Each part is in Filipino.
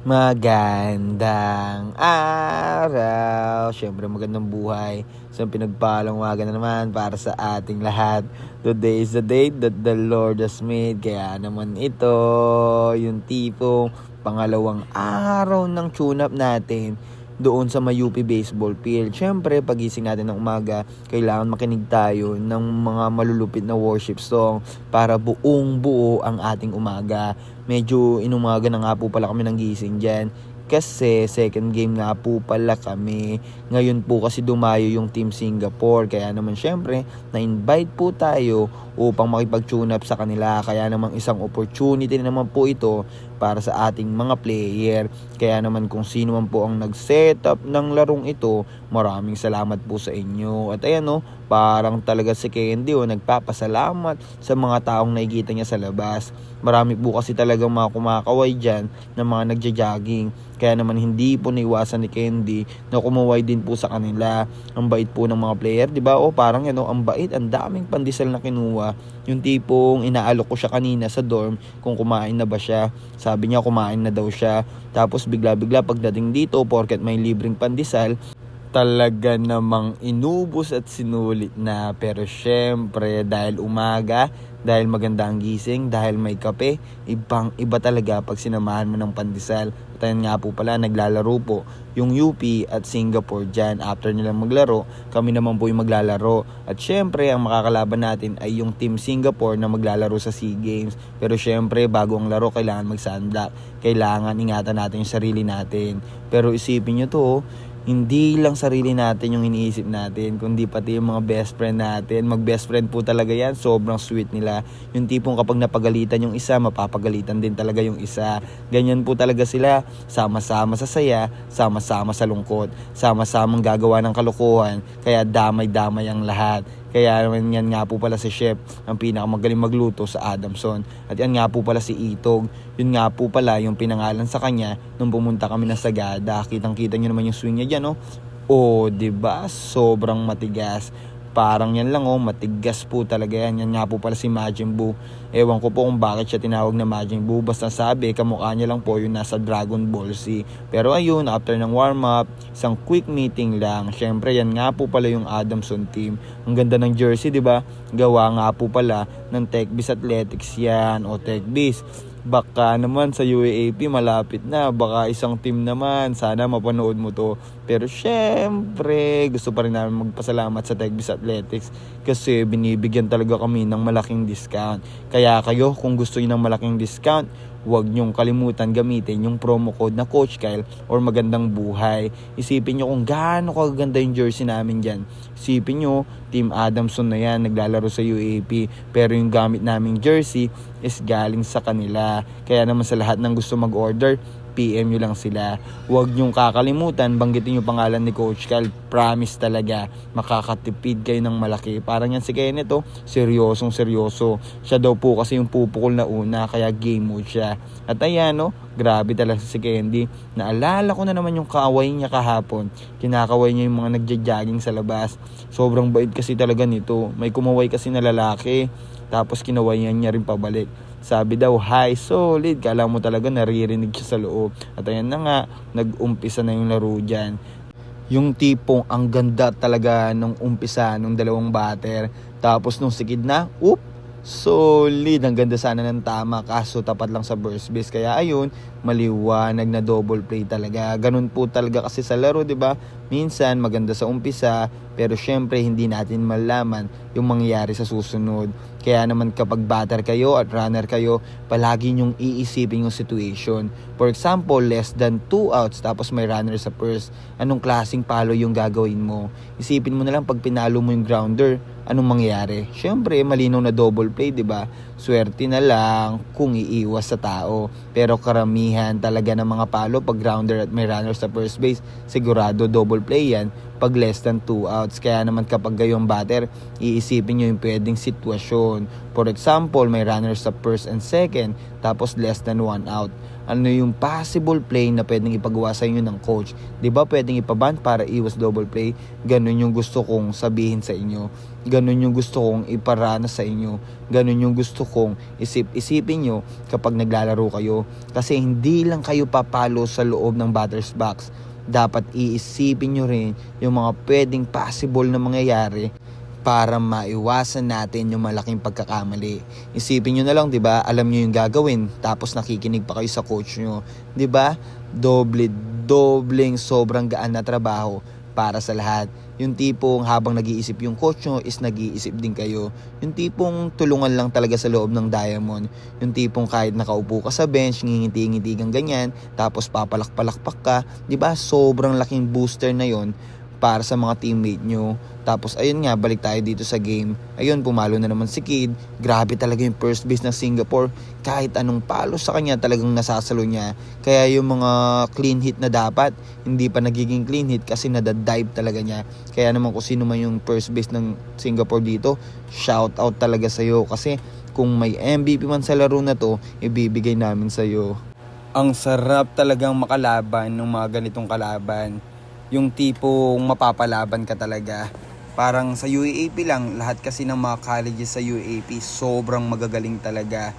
Magandang araw! Siyempre magandang buhay. Isang pinagpalang umaga na naman para sa ating lahat. Today is the day that the Lord has made. Kaya naman ito, yung tipong pangalawang araw ng tune-up natin doon sa Mayupi Baseball Field. Siyempre, pagising natin ng umaga, kailangan makinig tayo ng mga malulupit na worship song para buong buo ang ating umaga. Medyo inumaga na nga po pala kami ng gising dyan kasi second game nga po pala kami. Ngayon po kasi dumayo yung Team Singapore. Kaya naman syempre, na-invite po tayo upang makipag-tune up sa kanila. Kaya naman isang opportunity naman po ito para sa ating mga player. Kaya naman kung sino man po ang nag-setup ng larong ito, maraming salamat po sa inyo. At ayan o, parang talaga si Candy nagpapasalamat sa mga taong nakikita niya sa labas. Marami po kasi talagang mga kumakaway dyan na mga nagja-jogging. Kaya naman hindi po naiwasan ni Candy na kumaway din po sa kanila. Ang bait po ng mga player, di ba? O parang ang bait, ang daming pandesal na kinuha. Yung tipong inaalok ko siya kanina sa dorm kung kumain na ba siya. Sabi niya kumain na daw siya. Tapos bigla-bigla pagdating dito, porket may libreng pandesal, talaga namang inubos at sinulit na. Pero syempre dahil umaga, dahil maganda ang gising, dahil may kape, ibang iba talaga pag sinamahan mo ng pandesal. At ayun nga po pala, naglalaro po yung UP at Singapore dyan. After nilang maglaro, kami naman po yung maglalaro. At syempre ang makakalaban natin ay yung Team Singapore na maglalaro sa SEA Games. Pero syempre bago ang laro, kailangan mag-sunblock. Kailangan ingatan natin yung sarili natin. Pero isipin nyo to, hindi lang sarili natin yung iniisip natin, kundi pati yung mga best friend natin. Mag-best friend po talaga yan, sobrang sweet nila. Yung tipong kapag napagalitan yung isa, mapapagalitan din talaga yung isa. Ganyan po talaga sila, sama-sama sa saya, sama-sama sa lungkot, sama-samang gagawa ng kalokohan, kaya damay-damay ang lahat. Kaya naman yan nga po pala si Chef, ang pinakamagaling magluto sa Adamson. At yan nga po pala si Itog. Yun nga po pala yung pinangalan sa kanya nung pumunta kami ng Sagada. Kitang-kita nyo naman yung swing niya dyan, no? Oh, diba? Sobrang matigas. Parang yan lang, matigas po talaga yan. Yan nga po pala si Majin Buu. Ewan ko po kung bakit siya tinawag na Majin Buu. Basta sabi, kamukha niya lang po yung nasa Dragon Ball Z. Pero ayun, after ng warm-up, isang quick meeting lang. Syempre, yan nga po pala yung Adamson team. Ang ganda ng jersey, di ba? Gawa nga po pala ng TechBiz Athletics yan o TechBiz. Baka naman sa UAAP malapit na, baka isang team naman, sana mapanood mo to. Pero syempre gusto pa rin namin magpasalamat sa TechBiz Athletics kasi binibigyan talaga kami ng malaking discount. Kaya kayo kung gusto niyo ng malaking discount, huwag niyong kalimutan gamitin yung promo code na Coach Kyle or Magandang Buhay. Isipin niyo kung gaano kaganda yung jersey namin dyan. Isipin niyo, Team Adamson na yan, naglalaro sa UAP. Pero yung gamit naming jersey is galing sa kanila. Kaya naman sa lahat ng gusto mag-order, PM nyo lang sila. Huwag nyong kakalimutan, banggitin yung pangalan ni Coach Cal. Promise talaga, makakatipid kayo ng malaki. Parang yan si Kenneth, seryosong seryoso. Siya daw po kasi yung pupukol na una, kaya game mode siya. At ayan, grabe talaga si Candy. Naalala ko na naman yung kaaway niya kahapon. Kinakaway niya yung mga nagja-jogging sa labas. Sobrang bait kasi talaga nito. May kumaway kasi na lalaki, tapos kinawayan niya rin pabalik. Sabi daw, hi, solid. Kala mo talaga naririnig siya sa loob. At ayan na nga, nag-umpisa na yung laro dyan. Yung tipong ang ganda talaga nung umpisa nung dalawang batter. Tapos nung sikid na, solid. Ang ganda sana ng tama, kaso tapat lang sa first base. Kaya ayun, maliwanag na double play talaga. Ganun po talaga kasi sa laro, di ba? Minsan maganda sa umpisa, pero syempre hindi natin malaman yung mangyayari sa susunod. Kaya naman kapag batter kayo at runner kayo, palagi nyong iisipin yung situation. For example, less than 2 outs tapos may runner sa first. Anong klaseng palo yung gagawin mo? Isipin mo na lang pag pinalo mo yung grounder, anong mangyayari? Syempre, malinaw na double play, di ba? Swerte na lang kung iiwas sa tao. Pero karamihan talaga ng mga palo pag grounder at may runner sa first base, sigurado double play yan pag less than 2 outs. Kaya naman kapag gayong batter, iisipin nyo yung pwedeng sitwasyon. For example, may runner sa first and second, tapos less than 1 out. ano yung possible play na pwedeng ipagawa sa inyo ng coach. 'Di ba pwedeng ipaban para iwas double play? Ganun yung gusto kong sabihin sa inyo. Ganun yung gusto kong iparana sa inyo. Ganun yung gusto kong isipin nyo kapag naglalaro kayo. Kasi hindi lang kayo papalo sa loob ng batter's box. Dapat iisipin nyo rin yung mga pwedeng possible na mangyayari para maiwasan natin yung malaking pagkakamali. Isipin nyo na lang, 'di ba? Alam nyo yung gagawin, tapos nakikinig pa kayo sa coach nyo, 'di ba? Dobleng sobrang gaan na trabaho para sa lahat. Yung tipong habang nag-iisip yung coach nyo is nag-iisip din kayo. Yung tipong tulungan lang talaga sa loob ng diamond. Yung tipong kahit nakaupo ka sa bench, ngingiti-ngiti kang ganyan, tapos papalak-palakpak ka, 'di ba? Sobrang laking booster na yon para sa mga teammate nyo. Tapos ayun nga, balik tayo dito sa game. Ayun, pumalo na naman si Kid. Grabe talaga yung first base ng Singapore. Kahit anong palo sa kanya, talagang nasasalo niya. Kaya yung mga clean hit na dapat, hindi pa nagiging clean hit kasi nadadive talaga niya. Kaya naman kung sino man yung first base ng Singapore dito, shout out talaga sa'yo. Kasi kung may MVP man sa laro na to, ibibigay namin sa'yo. Ang sarap talagang makalaban ng mga ganitong kalaban. Yung tipong mapapalaban ka talaga. Parang sa UAAP lang, lahat kasi ng mga colleges sa UAAP sobrang magagaling talaga.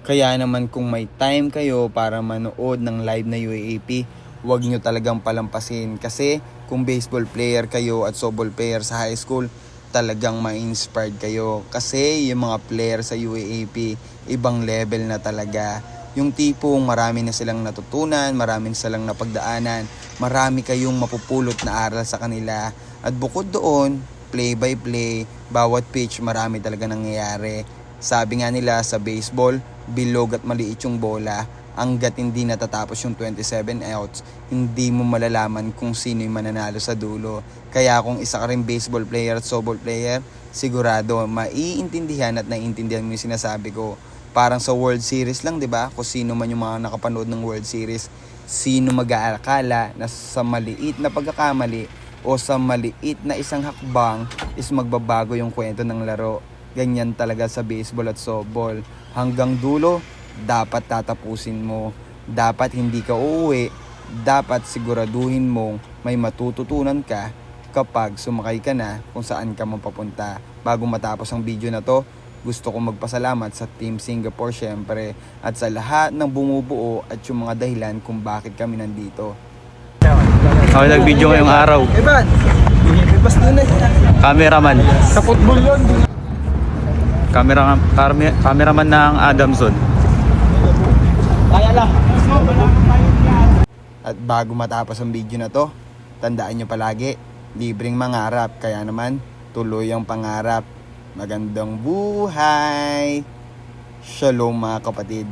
Kaya naman kung may time kayo para manood ng live na UAAP, huwag nyo talagang palampasin. Kasi kung baseball player kayo at softball player sa high school, talagang ma-inspired kayo. Kasi yung mga player sa UAAP, ibang level na talaga. Yung tipong marami na silang natutunan, marami na silang napagdaanan, marami kayong mapupulot na aral sa kanila. At bukod doon, play by play, bawat pitch marami talaga nangyayari. Sabi nga nila sa baseball, bilog at maliit yung bola, hanggat hindi natatapos yung 27 outs, hindi mo malalaman kung sino yung mananalo sa dulo. Kaya kung isa ka rin baseball player at softball player, sigurado maiintindihan at naiintindihan mo yung sinasabi ko. Parang sa World Series lang, 'di ba? Kung sino man yung mga nakapanood ng World Series, sino mag-aakala na sa maliit na pagkakamali o sa maliit na isang hakbang is magbabago yung kwento ng laro. Ganyan talaga sa baseball at softball. Hanggang dulo, dapat tatapusin mo. Dapat hindi ka uuwi. Dapat siguraduhin mong may matututunan ka kapag sumakay ka na kung saan ka mapapunta. Bago matapos ang video na to, gusto kong magpasalamat sa Team Singapore syempre at sa lahat ng bumubuo at yung mga dahilan kung bakit kami nandito. Ako nag-video ngayong araw. Evan, bas doon eh. Cameraman. Sa football yun. Cameraman ng Adamson. Kaya lang. At bago matapos ang video na to, tandaan nyo palagi, libreng mangarap, kaya naman tuloy ang pangarap. Magandang buhay! Shalom mga kapatid!